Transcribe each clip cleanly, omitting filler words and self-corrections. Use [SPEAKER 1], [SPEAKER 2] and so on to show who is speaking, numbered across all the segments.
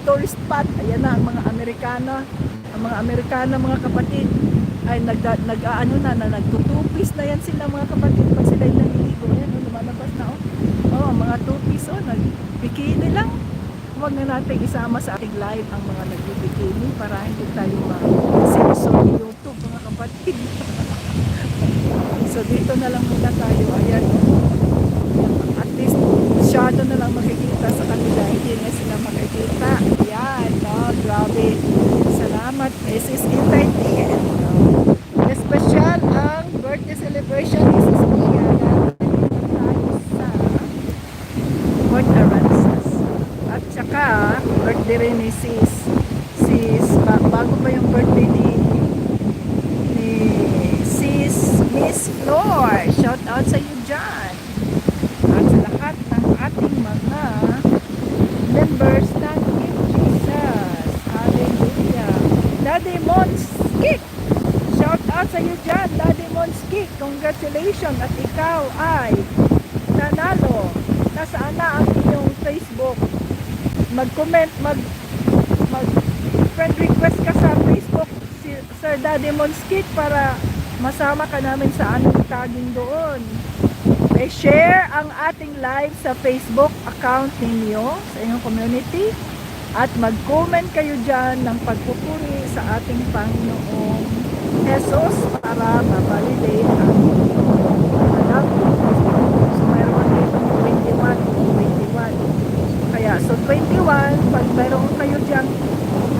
[SPEAKER 1] tourist spot. Ayan na ang mga Amerikano. Ang mga Amerikano, mga kapatid, ay nag-aano na nagtutupis na yan sila, mga kapatid. Pag sila yung naliligo, ayan, lumalabas na, mga tupis, bikini lang. Huwag na natin isama sa ating live ang mga nagbibikini para hindi tayo ma-censor ni YouTube, mga kapatid. So dito na lang muna tayo. Ayan, at least masyado na lang makikita sa kanila, hindi na sila makikita. Ayan, grabe. Salamat, Mrs. Entertain. Espesyal ang birthday celebration ni Sis Mia. Tayo sa Port Aransas. At saka, birthday rin ni Sis. Bago pa yung birthday ni Sis Miss Flor. Shout out sa iyo dyan. At sa lahat ng ating mga members ng Team Jesus. Hallelujah. Daddy Monski. Shout out sa iyo dyan, Daddy Monski. Congratulations. At ikaw ay nanalo. Nasaan na ang iyong Facebook? Mag-comment, mag-friend request ka sa Facebook, Sir Daddy Monski, para masama ka namin sa anong tagging doon. I-share ang ating live sa Facebook account ninyo, sa inyong community, at mag-comment kayo dyan ng pagpupuri sa ating Panginoong Jesus para ma-validate ang anak. So mayroon dito 21. Kaya, so 21, pag mayroon kayo dyan,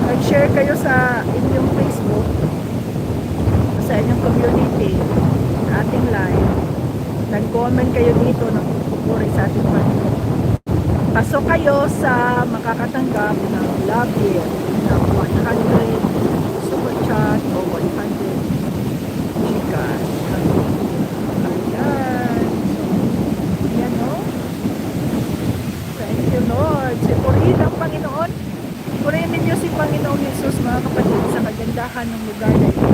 [SPEAKER 1] mag-share kayo sa inyong Facebook, sa inyong community, ating live, nag-comment kayo dito ng pupuri sa ating Panginoon. Pasok kayo sa makakatanggap ng love gift ng 100 super chat o 100 Gcash. Ayan. Ayan, no? Thank you, Lord. Purihin ang Panginoon. Purihin ninyo si Panginoong Jesus, mga kapatid, sa kagandahan ng lugar na ito.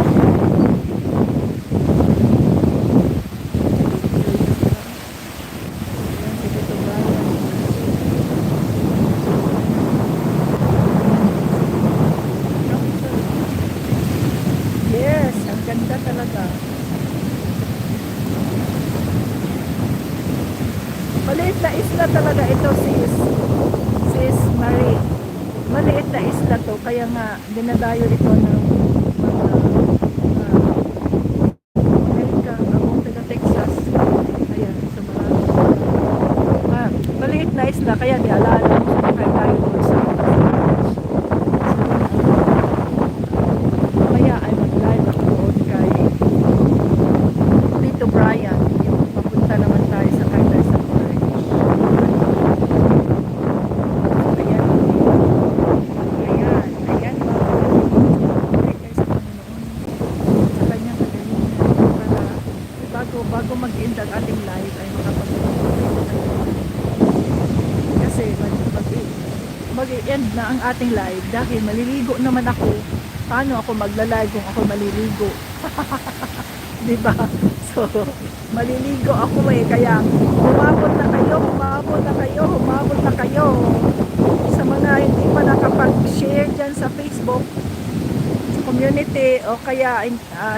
[SPEAKER 1] Yes, ang ganda talaga. Maliit na isla talaga ito, sis Marie. Maliit na isla to, kaya nga dinadayo ito ng Amerika, akong taga Texas. Ayan, sa mga maliit na isla, kaya di alala mo sa mga tayo doon sa kaya ay mag-live ako doon kay Tito Brian, yung papunta naman tayo sa Kailay sa Forge. Ayan, pray kayo sa Panginoon, sa kanyang kagalingan, para bago mag-end ang ating live ay makapag-pray. Kasi mag-end na ang ating live dahil maliligo naman ako. Paano ako magla-live kung ako maliligo? Diba? So, maliligo ako kaya humabol na kayo sa mga hindi pa nakapag-share dyan sa Facebook, sa community, o kaya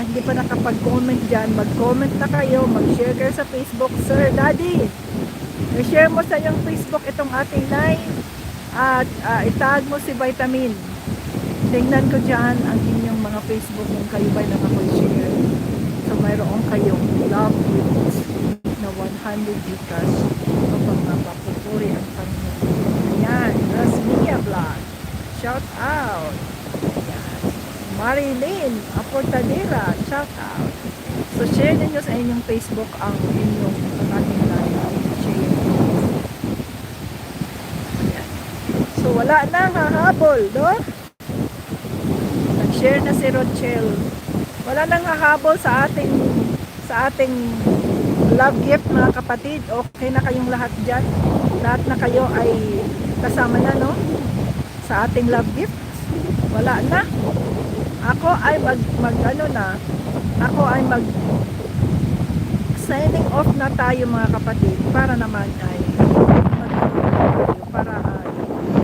[SPEAKER 1] hindi pa nakapag-comment dyan, mag-comment na kayo, mag-share kayo sa Facebook. Sir Daddy, i-share mo sa iyong Facebook itong ating live at itag mo si Vitamin. Tingnan ko dyan ang inyong mga Facebook kung kayo ba'y nakapag-share. So mayroon kayong love gifts na 100 Gcash kapag mapapupuri ang Panginoon. Ayan, Rasmia Vlog. Shout out. Ayan. Marilyn Aportadera. Shout out. So share ninyo sa inyong Facebook ang ating live. Share. Ayan. So wala nang hahabol, no? Share na si Rochelle. Wala nang hahabol sa ating love gift, mga kapatid. Okay na kayong lahat dyan. Lahat na kayo ay kasama na, no? Sa ating love gift. Wala na. Ako ay signing off na tayo, mga kapatid, para naman ay para